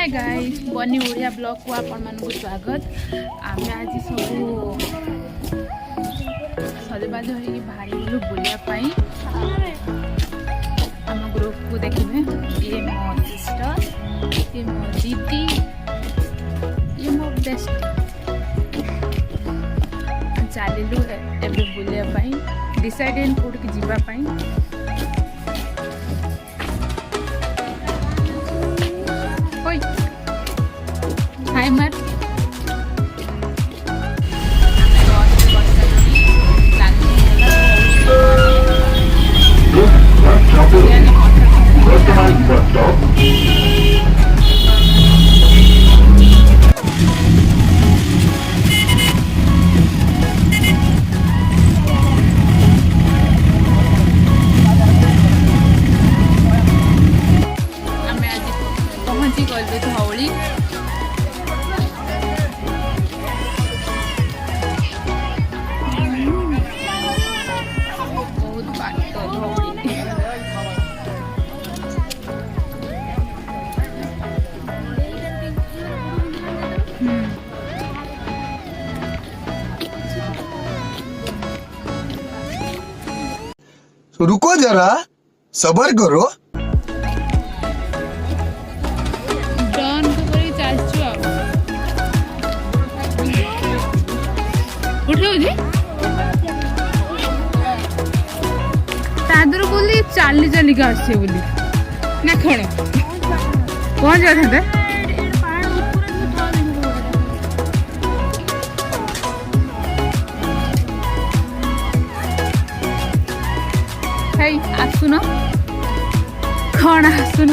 Hi guys बनी Odia blog को आपण मान स्वागत। आम आज सब सजबाज हो बाहरी गलु बुलाया आम ग्रुप को देखिए। ये मो सिस्टर, ये मो दीदी, ये मो बेस्ट। चलू एवं बुलायापाई डिसाइडेड कौट की जीवाई। हाय मत पहुंची गलु धौली। बहुत बाट धौली रुको जरा सबर करो। तादर बोली चाली चाली का आसे बोली ना कौन कौन जाते आसुन कौन आसुन